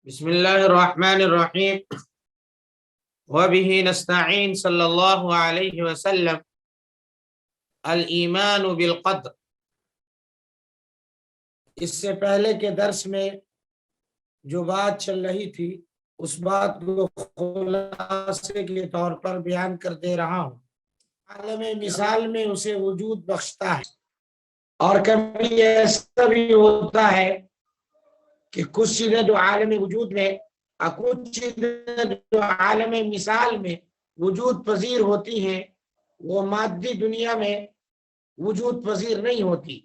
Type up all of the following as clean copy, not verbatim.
بسم اللہ الرحمن الرحیم وبہ نستعین صلی اللہ علیہ وسلم الایمان بالقدر۔ اس سے پہلے کے درس میں جو بات چل رہی تھی اس بات کو خلاصے کے طور پر بیان کر دے رہا ہوں۔ عالم مثال میں اسے وجود بخشتا ہے، اور کبھی ایسا بھی ہوتا ہے کہ کچھ چیزیں جو عالم وجود میں اور کچھ چیزیں جو عالم مثال میں وجود پذیر ہوتی ہیں وہ مادی دنیا میں وجود پذیر نہیں ہوتی۔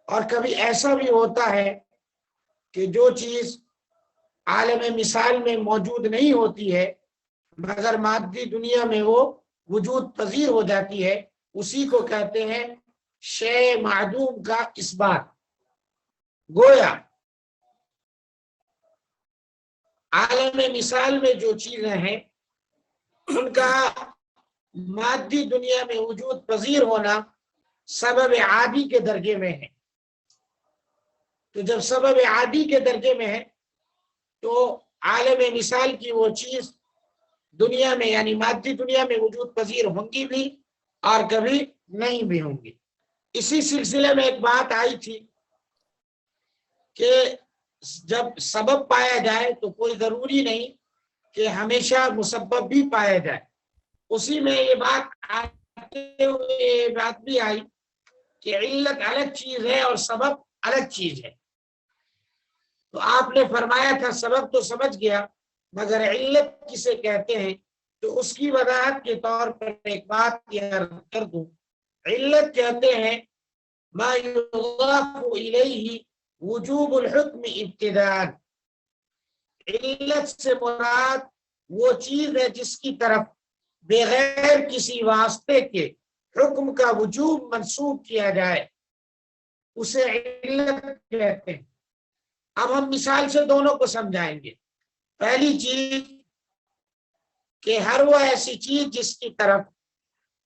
اور کبھی ایسا بھی ہوتا ہے کہ جو چیز عالم مثال میں موجود نہیں ہوتی ہے مگر مادی دنیا میں وہ وجود پذیر ہو جاتی ہے، اسی کو کہتے ہیں شے معدوم کا اثبات۔ گویا عالم مثال میں جو چیزیں ہیں ان کا مادی دنیا میں وجود پذیر ہونا سبب عادی کے درجے میں ہے۔ تو جب سبب عادی کے درجے میں ہے تو عالم مثال کی وہ چیز دنیا میں یعنی مادی دنیا میں وجود پذیر ہوں گی بھی اور کبھی نہیں بھی ہوں گی۔ اسی سلسلے میں ایک بات آئی تھی کہ جب سبب پایا جائے تو کوئی ضروری نہیں کہ ہمیشہ مسبب بھی پایا جائے۔ اسی میں یہ بات آتے ہوئے یہ بات بھی آئی کہ علت الگ چیز ہے اور سبب الگ چیز ہے۔ تو آپ نے فرمایا تھا سبب تو سمجھ گیا مگر علت کسے کہتے ہیں، تو اس کی وضاحت کے طور پر ایک بات عرض کر دوں۔ علت کہتے ہیں ما یضاف الیہ وجوب الحکم ابتداء۔ علت سے مراد وہ چیز ہے جس کی طرف بغیر کسی واسطے کے حکم کا وجوب منسوب کیا جائے، اسے علت کہتے ہیں۔ اب ہم مثال سے دونوں کو سمجھائیں گے۔ پہلی چیز کہ ہر وہ ایسی چیز جس کی طرف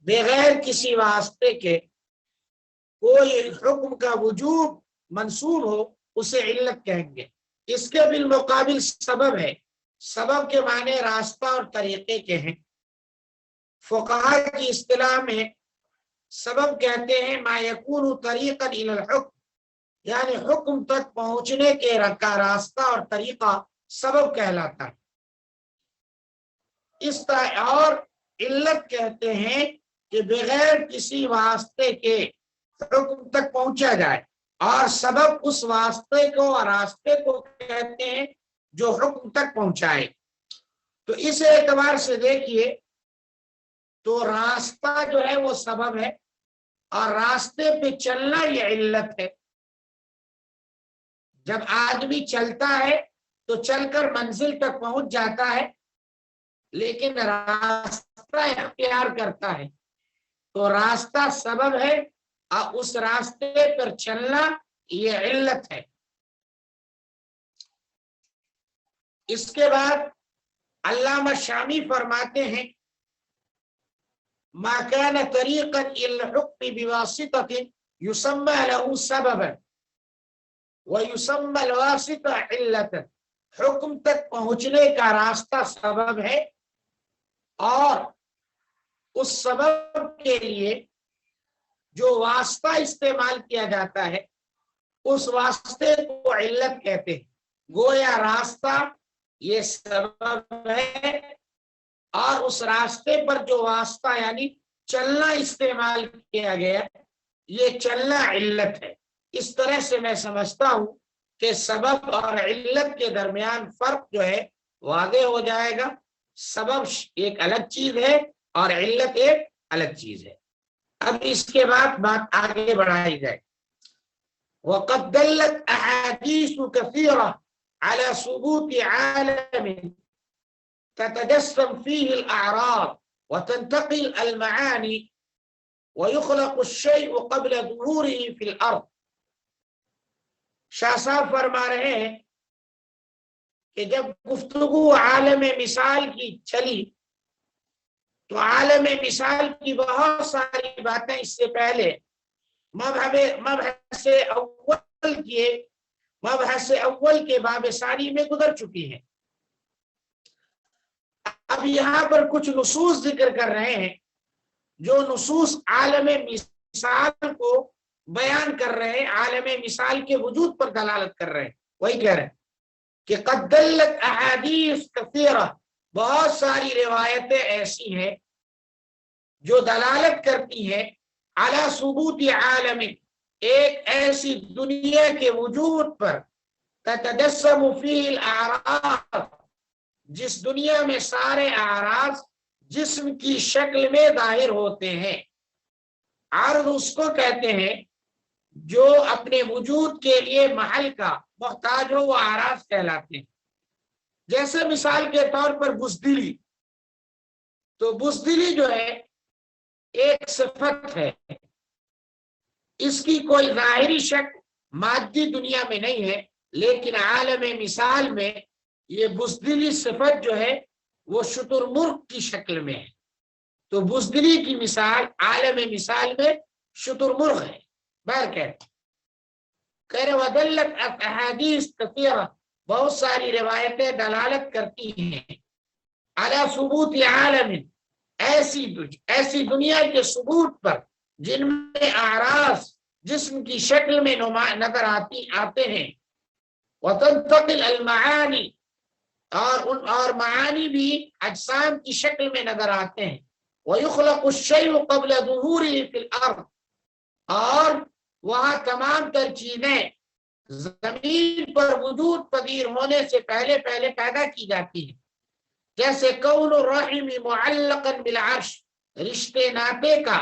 بغیر کسی واسطے کے کوئی حکم کا وجوب منسوب ہو اسے علت کہیں گے۔ اس کے بالمقابل سبب ہے۔ سبب کے معنی راستہ اور طریقے کے ہیں۔ فقہاء کی اصطلاح میں سبب کہتے ہیں ما یکون طریقا الی الحکم، یعنی حکم تک پہنچنے کے کا راستہ اور طریقہ سبب کہلاتا ہے۔ اس طرح اور علت کہتے ہیں کہ بغیر کسی واسطے کے حکم تک پہنچا جائے، اور سبب اس واسطے کو اور راستے کو کہتے ہیں جو حکم تک پہنچائے۔ تو اس اعتبار سے دیکھیے تو راستہ جو ہے وہ سبب ہے اور راستے پہ چلنا یہ علت ہے۔ جب آدمی چلتا ہے تو چل کر منزل تک پہنچ جاتا ہے لیکن راستہ اختیار کرتا ہے، تو راستہ سبب ہے اور اس راستے پر چلنا یہ علت ہے۔ اس کے بعد علامہ شامی فرماتے ہیں ما كان طریقا الى الحکم بواسطۃ یسمى له سببا ویسمى الواسطہ علتا۔ حکم تک پہنچنے کا راستہ سبب ہے اور اس سبب کے لیے جو واسطہ استعمال کیا جاتا ہے اس واسطے کو علت کہتے ہیں۔ گویا راستہ یہ سبب ہے اور اس راستے پر جو واسطہ یعنی چلنا استعمال کیا گیا یہ چلنا علت ہے۔ اس طرح سے میں سمجھتا ہوں کہ سبب اور علت کے درمیان فرق جو ہے واضح ہو جائے گا۔ سبب ایک الگ چیز ہے اور علت ایک الگ چیز ہے۔ اب اس کے بعد بات آگے بڑھائی جائے۔ وَقَدْ دَلَّتْ أَحَادِيثُ كَثِيرَةٌ عَلَى ثُبُوتِ عَالَمٍ تَتَجَسَّمُ فِيهِ الْأَعْرَاضُ وَتَنْتَقِلُ الْمَعَانِي وَيُخْلَقُ الشَّيْءُ قَبْلَ ظُهُورِهِ فِي الْأَرْضِ۔ شاہ صاحب فرما رہے ہیں کہ جب گفتگو عالم مثال کی چلی تو عالم مثال کی بہت ساری باتیں اس سے پہلے مبحث اول کیے مبحث اول کے باب ثانی میں گزر چکی ہیں۔ اب یہاں پر کچھ نصوص ذکر کر رہے ہیں جو نصوص عالم مثال کو بیان کر رہے ہیں، عالم مثال کے وجود پر دلالت کر رہے ہیں۔ وہی کہہ رہے ہیں کہ قد دلت احادیث کثیرہ، بہت ساری روایتیں ایسی ہیں جو دلالت کرتی ہیں علی ثبوت عالم، ایک ایسی دنیا کے وجود پر تتجسم فیہ الاعراض، جس دنیا میں سارے اعراض جسم کی شکل میں ظاہر ہوتے ہیں۔ عرض اس کو کہتے ہیں جو اپنے وجود کے لیے محل کا محتاج ہو، وہ اعراض کہلاتے ہیں۔ جیسے مثال کے طور پر بزدلی، تو بزدلی جو ہے ایک صفت ہے، اس کی کوئی ظاہری شکل مادی دنیا میں نہیں ہے، لیکن عالم مثال میں یہ بزدلی صفت جو ہے وہ شتر مرغ کی شکل میں ہے۔ تو بزدلی کی مثال عالم مثال میں شتر مرغ ہے۔ بہر کہہ رہے ودلت احادیث کثیرہ، بہت ساری روایتیں دلالت کرتی ہیں علی ثبوت عالم، ایسی دنیا کے ثبوت پر جن میں اعراض جسم کی شکل میں نظر آتے ہیں، وتنتقل المعانی، اور معانی بھی اجسام کی شکل میں نظر آتے ہیں، وَيُخْلَقُ الشَّيْءُ قَبْلَ ظُهُورِهِ فِي الْأَرْضِ، اور وہاں تمام تر چیزیں زمین پر وجود پذیر ہونے سے پہلے پیدا کی جاتی ہیں۔ جیسے کون الرحم معلقا بالعرش، رشتے ناطے کا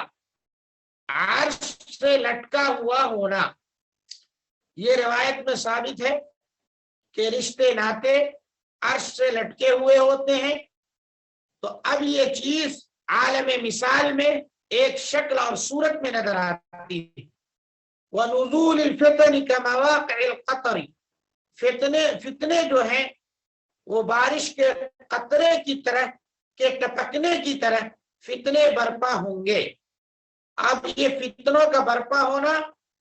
عرش سے لٹکا ہوا ہونا۔ یہ روایت میں ثابت ہے کہ رشتے ناطے عرش سے لٹکے ہوئے ہوتے ہیں۔ تو اب یہ چیز عالم مثال میں ایک شکل اور صورت میں نظر آتی ہے۔ وَنُزُولِ الْفِتَنِ كَمَوَاقِعِ الْقَطَرِ، فتنے جو ہیں وہ بارش کے قطرے کی طرح کے ٹپکنے کی طرح فتنے برپا ہوں گے۔ اب یہ فتنوں کا برپا ہونا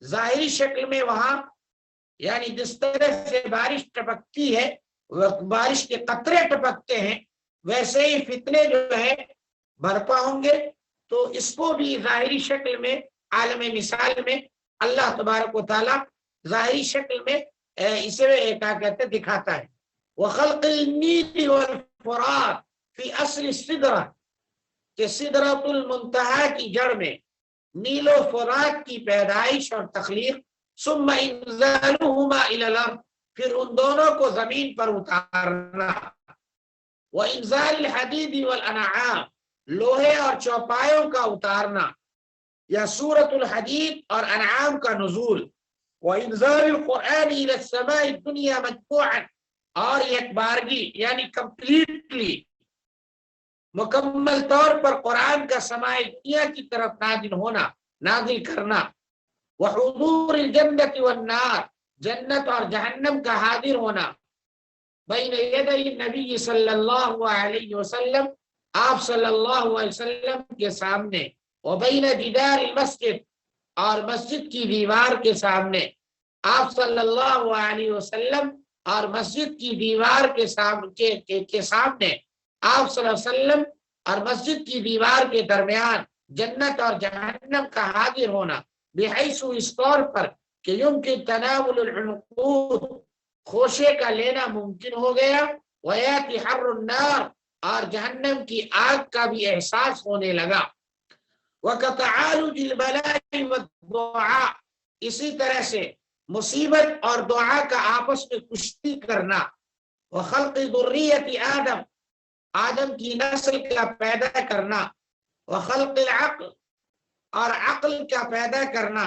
ظاہری شکل میں وہاں، یعنی جس طرح سے بارش ٹپکتی ہے، بارش کے قطرے ٹپکتے ہیں، ویسے ہی فتنے جو ہے برپا ہوں گے۔ تو اس کو بھی ظاہری شکل میں عالم مثال میں اللہ تبارک و تعالی ظاہری شکل میں اسے کیا کہتے دکھاتا ہے۔ وخلق النیل والفرات فی اصل السدرہ، کہ سدرۃ المنتہا کی جڑ میں نیل و فرات کی پیدائش اور تخلیق، ثم انزالہما الی الارض، پھر ان دونوں کو زمین پر اتارنا، وانزال الحدید والانعام، لوہے اور چوپایوں کا اتارنا، یا سورۃ الحدید اور انعام کا نزول، وانزال القرآن الی السماء الدنیا مجموعا، اور ایک بارگی یعنی کمپلیٹلی مکمل طور پر قرآن کا سماء دنیا کی طرف نازل کرنا، وحضور الجنت والنار، جنت اور جہنم کا حاضر ہونا، بین یدی نبی صلی اللہ علیہ وسلم، آپ صلی اللہ علیہ وسلم کے سامنے، وبین جدار المسجد، اور مسجد کی دیوار کے سامنے، آپ صلی اللہ علیہ وسلم اور مسجد کی دیوار کے سامنے آپ صلی اللہ علیہ وسلم اور مسجد کی دیوار کے درمیان جنت اور جہنم کا حاضر ہونا، بحیث اس طور پر کہ یمکن تناول العنقود، خوشے کا لینا ممکن ہو گیا، ویاتی حر النار، اور جہنم کی آگ کا بھی احساس ہونے لگا، وکتعالج البلاء والدعاء، اسی طرح سے مصیبت اور دعا کا آپس میں کشتی کرنا، وخلق ذریت آدم کی نسل کا پیدا کرنا، وخلق العقل، اور عقل کا پیدا کرنا،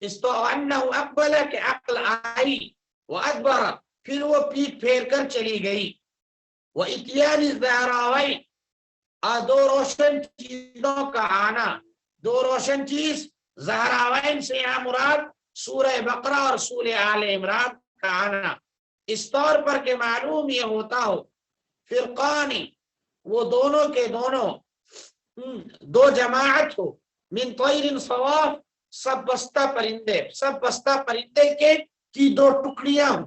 استوانہ اقبل، کہ عقل آئی، وادبر، پھر وہ پیٹ پھیر کر چلی گئی، واتیان الزہراوین، اور دو روشن چیزوں کا آنا، دو روشن چیز زہراوین سے یہاں مراد سورہ بقرہ اور سورہ آل عمران کا آنا، اس طور پر کہ معلوم یہ ہوتا ہو، فرقانی، وہ دونوں کے دونوں دو جماعت ہو، من طیر صواف، سب بستہ پرندے کی دو ٹکڑیاں ہوں،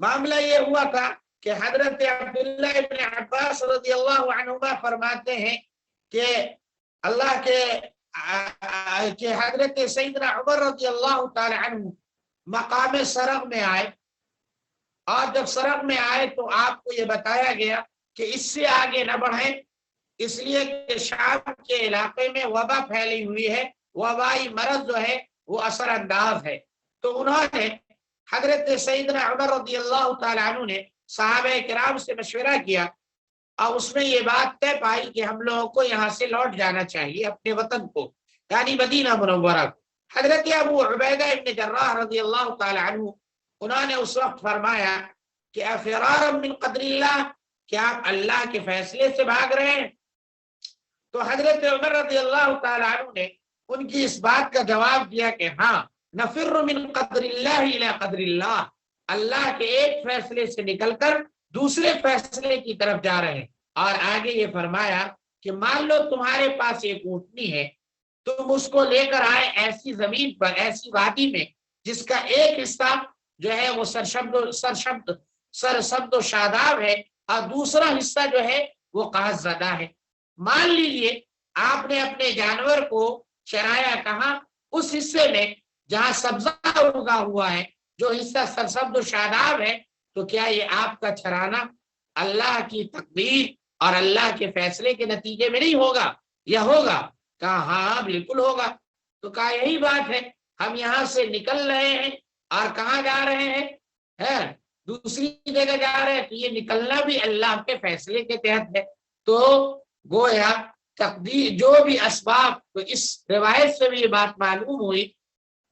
معاملہ یہ ہوا تھا کہ حضرت عبداللہ ابن عباس رضی اللہ عنہما فرماتے ہیں کہ اللہ کے کہ حضرت سیدنا عمر رضی اللہ تعالی عنہ مقام سرغ میں آئے، اور جب سرغ میں آئے تو آپ کو یہ بتایا گیا کہ اس سے آگے نہ بڑھیں، اس لیے کہ شام کے علاقے میں وبا پھیلی ہوئی ہے، وبائی مرض جو ہے وہ اثر انداز ہے۔ تو انہوں نے حضرت سیدنا عمر رضی اللہ تعالی عنہ نے صحابہ کرام سے مشورہ کیا، اور اس میں یہ بات طے پائی کہ ہم لوگوں کو یہاں سے لوٹ جانا چاہیے اپنے وطن کو، یعنی مدینہ منورہ کو۔ حضرت ابو عبیدہ ابن جراح رضی اللہ تعالی عنہ انہوں نے اس وقت فرمایا کہ افرارا من قدر اللہ، کیا آپ اللہ کے فیصلے سے بھاگ رہے ہیں؟ تو حضرت عمر رضی اللہ تعالی عنہ نے ان کی اس بات کا جواب دیا کہ ہاں، نفر من قدر اللہ الی قدر اللہ، اللہ کے ایک فیصلے سے نکل کر دوسرے فیصلے کی طرف جا رہے ہیں۔ اور آگے یہ فرمایا کہ مان لو تمہارے پاس ایک اونٹنی ہے، تم اس کو لے کر آئے ایسی زمین پر، ایسی وادی میں جس کا ایک حصہ جو ہے وہ سرسبد و شاداب ہے، اور دوسرا حصہ جو ہے وہ قحط زدہ ہے۔ مان لیجیے آپ نے اپنے جانور کو چرایا کہاں؟ اس حصے میں جہاں سبزہ اگا ہوا ہے، جو حصہ سرسبد و شاداب ہے، تو کیا یہ آپ کا چرانا اللہ کی تقدیر اور اللہ کے فیصلے کے نتیجے میں نہیں ہوگا؟ یا ہوگا؟ کہا ہاں بالکل ہوگا۔ تو کہا یہی بات ہے، ہم یہاں سے نکل رہے ہیں اور کہاں جا رہے ہیں؟ دوسری جگہ جا رہے ہیں، تو یہ نکلنا بھی اللہ کے فیصلے کے تحت ہے۔ تو گویا تقدیر جو بھی اسباب، تو اس روایت سے بھی یہ بات معلوم ہوئی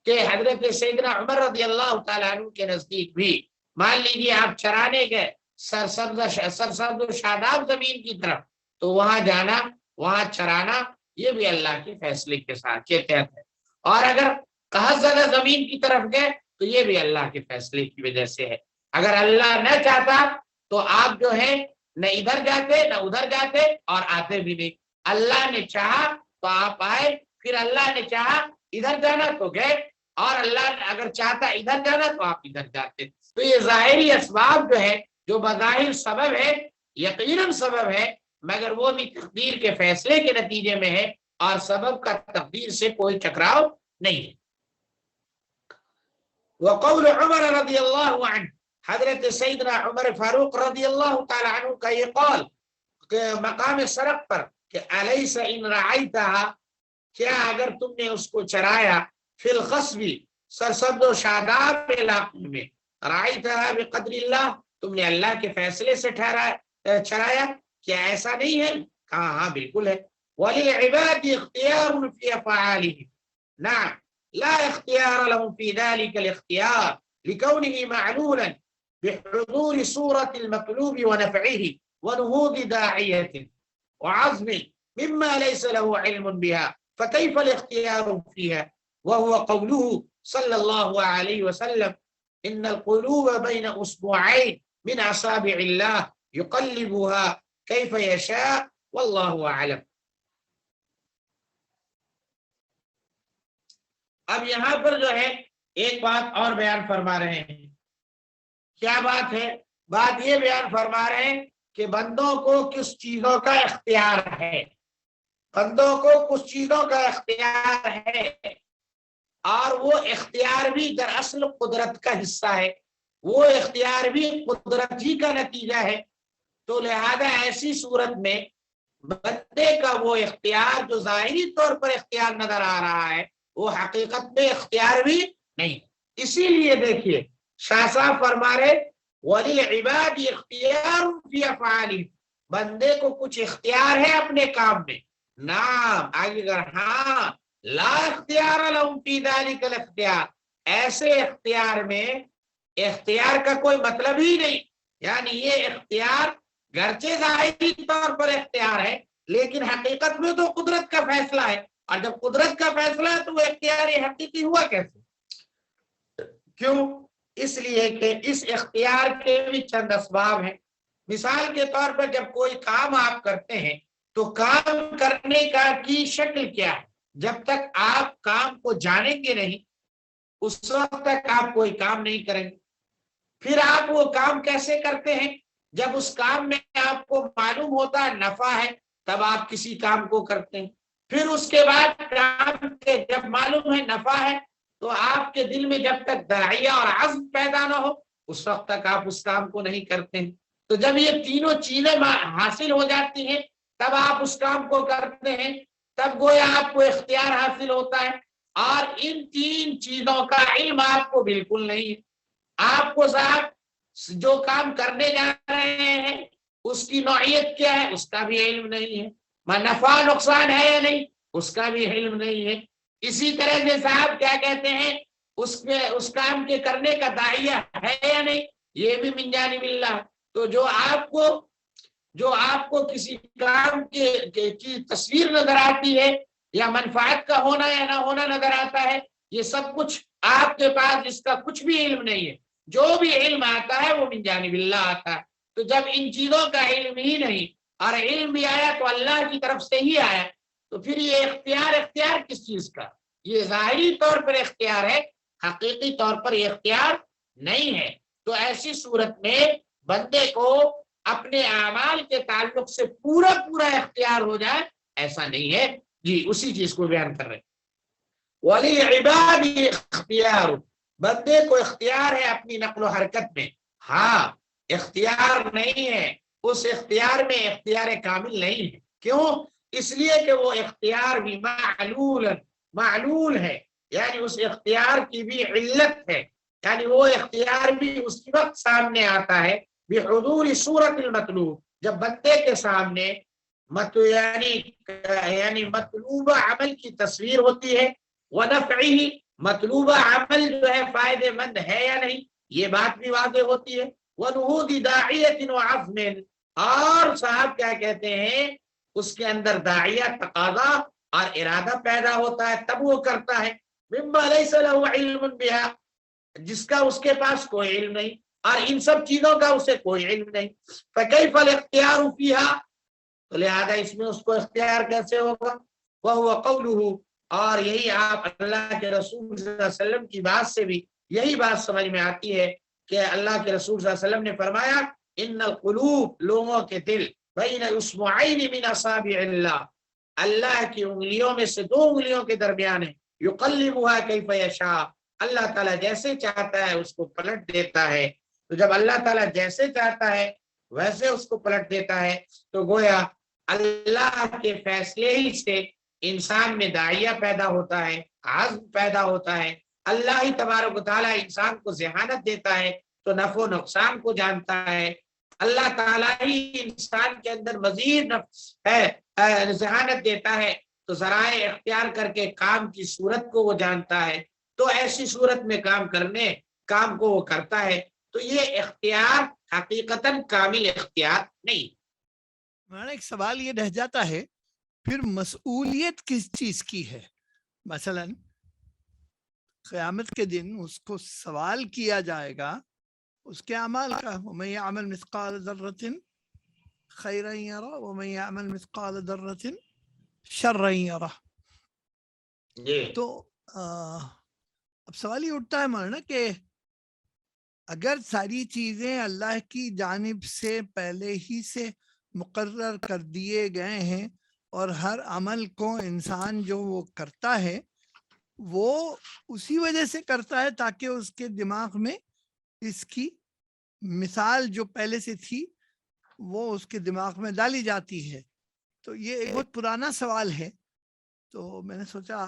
کہ حضرت سیدنا عمر رضی اللہ تعالیٰ عنہ کے نزدیک بھی مان لیجیے آپ چرانے گئے سرسبز و شاداب زمین کی طرف، تو وہاں جانا، وہاں چرانا، یہ بھی اللہ کے فیصلے کے ساتھ کے تحت ہے۔ اور اگر قحط زدہ زمین کی طرف گئے تو یہ بھی اللہ کے فیصلے کی وجہ سے ہے۔ اگر اللہ نہ چاہتا تو آپ جو ہے نہ ادھر جاتے نہ ادھر جاتے، اور آتے بھی نہیں۔ اللہ نے چاہا تو آپ آئے، پھر اللہ نے چاہا ادھر جانا تو گئے، اور اللہ نے اگر چاہتا ادھر جانا تو آپ ادھر جاتے۔ تو یہ ظاہری اسباب جو ہے، جو بظاہر سبب ہے، یقیناً سبب ہے، مگر وہ بھی تقدیر کے فیصلے کے نتیجے میں ہے، اور سبب کا تقدیر سے کوئی ٹکراؤ نہیں ہے۔ وقول عمر رضی اللہ عنہ، حضرت سیدنا عمر فاروق رضی اللہ تعالی عنہ کا یہ قول کہ مقام سرغ پر کہ الیس ان رعیتها، کیا اگر تم نے اس کو چرایا فی الخصب، سرسبز و شاداب علاقے میں، رعیتها بقدر اللہ، تم نے اللہ کے فیصلے سے چرایا، کیا ایسا نہیں ہے؟ کہا ہاں بالکل ہے۔ وللعباد اختیار فی افعالهم، نعم لا اختیار لهم في ذلك الاختیار لكونه معلولا بحضور صورة المطلوب ونفعه ونهوض داعية وعزم مما ليس له علم بها، فكيف الاختيار فيها؟ وهو قوله صلى الله عليه وسلم إن القلوب بين أصبعين من أصابع الله يقلبها كيف يشاء والله أعلم۔ اب یہاں پر جو ہے ایک بات اور بیان فرما رہے ہیں۔ کیا بات ہے؟ بات یہ بیان فرما رہے ہیں کہ بندوں کو کس چیزوں کا اختیار ہے، بندوں کو کچھ چیزوں کا اختیار ہے، اور وہ اختیار بھی دراصل قدرت کا حصہ ہے، وہ اختیار بھی قدرت ہی کا نتیجہ ہے۔ تو لہذا ایسی صورت میں بندے کا وہ اختیار جو ظاہری طور پر اختیار نظر آ رہا ہے، وہ حقیقت میں اختیار بھی نہیں۔ اسی لیے دیکھیے شاہ صاحب فرما رہے وَلِلْعِبَادِ اخْتِيَارٌ فِي أَفْعَالِهِمْ، بندے کو کچھ اختیار ہے اپنے کام میں، نعم آگے اگر ہاں لا اختیار لهم فی ذلک الاختیار، ایسے اختیار میں اختیار کا کوئی مطلب ہی نہیں، یعنی یہ اختیار گرچہ ظاہری طور پر اختیار ہے لیکن حقیقت میں تو قدرت کا فیصلہ ہے، اور جب قدرت کا فیصلہ ہے تو وہ اختیار حقیقی ہوا کیسے؟ کیوں؟ اس لیے کہ اس اختیار کے بھی چند اسباب ہیں۔ مثال کے طور پر جب کوئی کام آپ کرتے ہیں تو کام کرنے کا کی شکل کیا ہے؟ جب تک آپ کام کو جانیں گے نہیں اس وقت تک آپ کوئی کام نہیں کریں گے۔ پھر آپ وہ کام کیسے کرتے ہیں؟ جب اس کام میں آپ کو معلوم ہوتا ہے نفع ہے تب آپ کسی کام کو کرتے ہیں. پھر اس کے بعد کام کے جب معلوم ہے نفع ہے تو آپ کے دل میں جب تک داعیہ اور عزم پیدا نہ ہو اس وقت تک آپ اس کام کو نہیں کرتے ہیں. تو جب یہ تینوں چیزیں حاصل ہو جاتی ہیں تب آپ اس کام کو کرتے ہیں، تب گویا آپ کو اختیار حاصل ہوتا ہے. اور ان تین چیزوں کا علم آپ کو بالکل نہیں ہے. آپ کو صاحب جو کام کرنے جا رہے ہیں اس کی نوعیت کیا ہے اس کا بھی علم نہیں ہے، نفع نقصان ہے یا نہیں اس کا بھی علم نہیں ہے. اسی طرح سے صاحب کیا کہتے ہیں اس کام کے کرنے کا داعیہ ہے یا نہیں یہ بھی من جانب اللہ. تو جو آپ کو کسی کام کی تصویر نظر آتی ہے یا منفعت کا ہونا یا نہ ہونا نظر آتا ہے یہ سب کچھ آپ کے پاس اس کا کچھ بھی علم نہیں ہے. جو بھی علم آتا ہے وہ من جانب اللہ آتا ہے. تو جب ان چیزوں کا علم ہی نہیں اور علم بھی آیا تو اللہ کی طرف سے ہی آیا تو پھر یہ اختیار کس چیز کا؟ یہ ظاہری طور پر اختیار ہے، حقیقی طور پر یہ اختیار نہیں ہے. تو ایسی صورت میں بندے کو اپنے اعمال کے تعلق سے پورا اختیار ہو جائے ایسا نہیں ہے. جی اسی چیز کو بیان کر رہے ہیں. ولی عباد اختیار، بندے کو اختیار ہے اپنی نقل و حرکت میں. ہاں اختیار نہیں ہے، اس اختیار میں اختیار کامل نہیں ہے. کیوں؟ اس لیے کہ وہ اختیار بھی معلول ہے، یعنی اس اختیار کی بھی علت ہے. یعنی وہ اختیار بھی اس وقت سامنے آتا ہے بحضور صورت المطلوب، جب بندے کے سامنے یعنی مطلوبہ عمل کی تصویر ہوتی ہے. ونفعہ، مطلوبہ عمل جو ہے فائدے مند ہے یا نہیں یہ بات بھی واضح ہوتی ہے. ونہود داعیۃ وعزم، اور صاحب کیا کہتے ہیں اس کے اندر داعیہ تقاضا اور ارادہ پیدا ہوتا ہے تب وہ کرتا ہے. مما لیس له علم بها، جس کا اس کے پاس کوئی علم نہیں اور ان سب چیزوں کا اسے کوئی علم نہیں. فکیف الاختیار فیہا، تو لہذا اس میں اس کو اختیار کیسے ہوگا؟ وہو قولہ، اور یہی آپ اللہ کے رسول صلی اللہ علیہ وسلم کی بات سے بھی یہی بات سمجھ میں آتی ہے کہ اللہ کے رسول صلی اللہ علیہ وسلم نے فرمایا ان القلوب، لوگوں کے دل، بین اصبعین من اصابع اللہ، اللہ کی انگلیوں میں سے دو انگلیوں کے درمیان ہے. یقلبها کیف یشاء، اللہ تعالیٰ جیسے چاہتا ہے اس کو پلٹ دیتا ہے. تو جب اللہ تعالیٰ جیسے چاہتا ہے ویسے اس کو پلٹ دیتا ہے تو گویا اللہ کے فیصلے ہی سے انسان میں داعیہ پیدا ہوتا ہے، عزم پیدا ہوتا ہے. اللہ ہی تبارک و تعالیٰ انسان کو ذہانت دیتا ہے تو نفع و نقصان کو جانتا ہے. اللہ تعالیٰ ہی انسان کے اندر مزید ذہانت دیتا ہے تو ذرائع اختیار کر کے کام کی صورت کو وہ جانتا ہے. تو ایسی صورت میں کام کو وہ کرتا ہے. تو یہ اختیار حقیقتاً کامل اختیار نہیں. ہمارا ایک سوال یہ رہ جاتا ہے پھر مسئولیت کس چیز کی ہے؟ مثلا قیامت کے دن اس کو سوال کیا جائے گا اس کے اعمال کا. وَمَن يَعْمَلْ مِثْقَالَ ذَرَّةٍ خَيْرًا يَرَهُ وَمَن يَعْمَلْ مِثْقَالَ ذَرَّةٍ شَرًّا يَرَهُ. تو اب سوال یہ اٹھتا ہے مولانا کہ اگر ساری چیزیں اللہ کی جانب سے پہلے ہی سے مقرر کر دیے گئے ہیں اور ہر عمل کو انسان جو وہ کرتا ہے وہ اسی وجہ سے کرتا ہے تاکہ اس کے دماغ میں اس کی مثال جو پہلے سے تھی وہ اس کے دماغ میں ڈالی جاتی ہے. تو یہ ایک بہت پرانا سوال ہے تو میں نے سوچا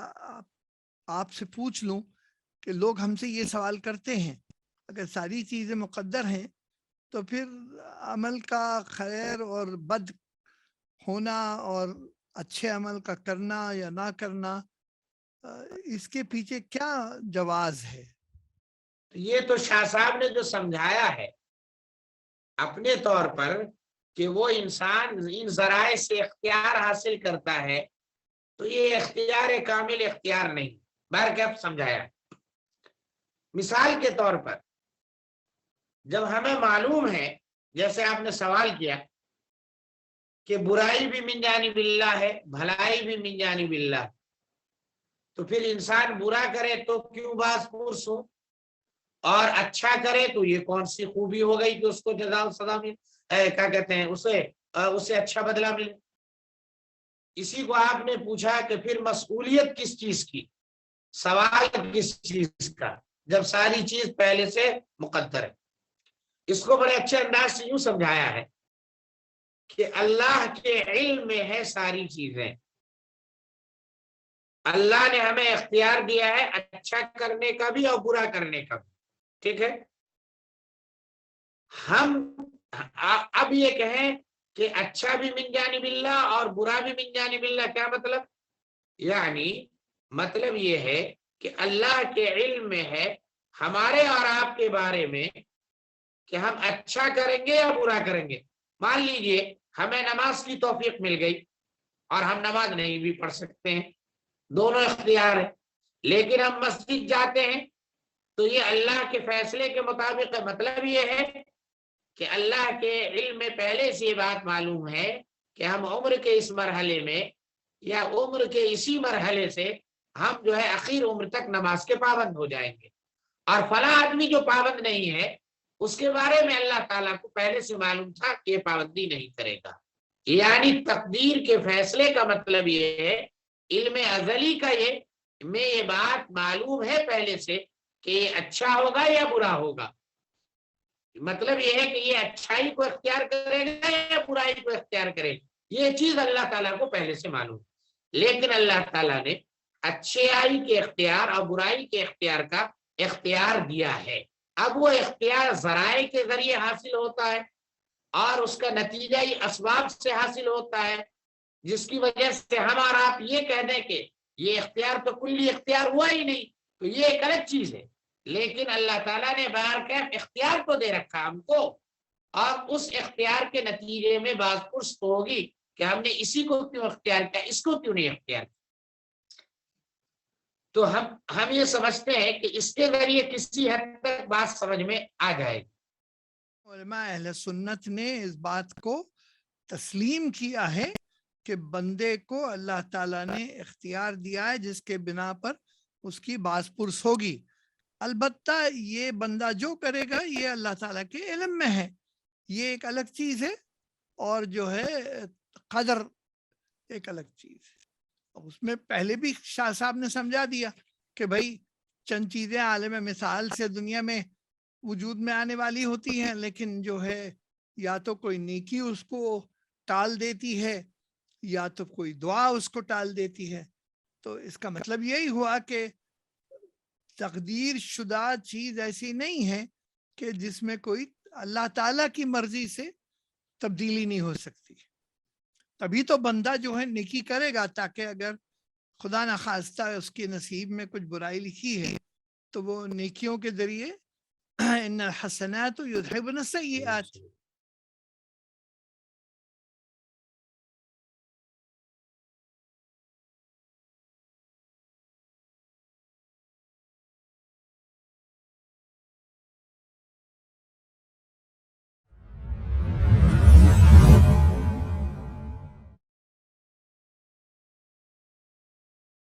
آپ سے پوچھ لوں کہ لوگ ہم سے یہ سوال کرتے ہیں اگر ساری چیزیں مقدر ہیں تو پھر عمل کا خیر اور بد ہونا اور اچھے عمل کا کرنا یا نہ کرنا اس کے پیچھے کیا جواز ہے؟ یہ تو شاہ صاحب نے جو سمجھایا ہے اپنے طور پر کہ وہ انسان ان ذرائع سے اختیار حاصل کرتا ہے تو یہ اختیار کامل اختیار نہیں. بہرکیف سمجھایا. مثال کے طور پر جب ہمیں معلوم ہے جیسے آپ نے سوال کیا کہ برائی بھی من جانب اللہ ہے بھلائی بھی من جانب اللہ، تو پھر انسان برا کرے تو کیوں باس پرس ہو اور اچھا کرے تو یہ کون سی خوبی ہو گئی کہ اس کو جزا و سزا میں کیا کہتے ہیں اسے اچھا بدلہ ملے. اسی کو آپ نے پوچھا کہ پھر مسئولیت کس چیز کی، سوال کس چیز کا، جب ساری چیز پہلے سے مقدر ہے. اس کو بڑے اچھے انداز سے یوں سمجھایا ہے کہ اللہ کے علم میں ہے ساری چیزیں. اللہ نے ہمیں اختیار دیا ہے اچھا کرنے کا بھی اور برا کرنے کا بھی. ٹھیک ہے، ہم اب یہ کہیں کہ اچھا بھی من جانب اللہ اور برا بھی من جانب اللہ، کیا مطلب؟ یعنی مطلب یہ ہے کہ اللہ کے علم میں ہے ہمارے اور آپ کے بارے میں کہ ہم اچھا کریں گے یا برا کریں گے. مان لیجئے ہمیں نماز کی توفیق مل گئی اور ہم نماز نہیں بھی پڑھ سکتے ہیں، دونوں اختیار ہیں، لیکن ہم مسجد جاتے ہیں تو یہ اللہ کے فیصلے کے مطابق ہے. مطلب یہ ہے کہ اللہ کے علم میں پہلے سے یہ بات معلوم ہے کہ ہم عمر کے اس مرحلے میں یا عمر کے اسی مرحلے سے ہم جو ہے اخیر عمر تک نماز کے پابند ہو جائیں گے، اور فلاں آدمی جو پابند نہیں ہے اس کے بارے میں اللہ تعالیٰ کو پہلے سے معلوم تھا کہ یہ پابندی نہیں کرے گا. یعنی تقدیر کے فیصلے کا مطلب یہ ہے علم ازلی کا یہ بات معلوم ہے پہلے سے کہ یہ اچھا ہوگا یا برا ہوگا. مطلب یہ ہے کہ یہ اچھائی کو اختیار کرے گا یا برائی کو اختیار کرے گا، یہ چیز اللہ تعالیٰ کو پہلے سے معلوم ہے. لیکن اللہ تعالیٰ نے اچھائی کے اختیار اور برائی کے اختیار کا اختیار دیا ہے. اب وہ اختیار ذرائع کے ذریعے حاصل ہوتا ہے اور اس کا نتیجہ ہی اسباب سے حاصل ہوتا ہے، جس کی وجہ سے ہم اور آپ یہ کہہ دیں کہ یہ اختیار تو کلی اختیار ہوا ہی نہیں، تو یہ ایک الگ چیز ہے. لیکن اللہ تعالیٰ نے بہرکیف اختیار کو دے رکھا ہم کو، اور اس اختیار کے نتیجے میں بعض پرس ہوگی کہ ہم نے اسی کو کیوں اختیار کیا، اس کو کیوں نہیں اختیار کیا. تو ہم یہ سمجھتے ہیں کہ اس کے ذریعے کسی حد تک بات سمجھ میں آ جائے گی. علماء اہل سنت نے اس بات کو تسلیم کیا ہے کہ بندے کو اللہ تعالیٰ نے اختیار دیا ہے جس کے بنا پر اس کی باز پرس ہوگی. البتہ یہ بندہ جو کرے گا یہ اللہ تعالیٰ کے علم میں ہے، یہ ایک الگ چیز ہے، اور جو ہے قدر ایک الگ چیز ہے. اس میں پہلے بھی شاہ صاحب نے سمجھا دیا کہ بھائی چند چیزیں عالم مثال سے دنیا میں وجود میں آنے والی ہوتی ہیں، لیکن جو ہے یا تو کوئی نیکی اس کو ٹال دیتی ہے یا تو کوئی دعا اس کو ٹال دیتی ہے. تو اس کا مطلب یہی ہوا کہ تقدیر شدہ چیز ایسی نہیں ہے کہ جس میں کوئی اللہ تعالیٰ کی مرضی سے تبدیلی نہیں ہو سکتی. تبھی تو بندہ جو ہے نیکی کرے گا تاکہ اگر خدا نخواستہ اس کے نصیب میں کچھ برائی لکھی ہے تو وہ نیکیوں کے ذریعے ان الحسنات یذھبن السیئات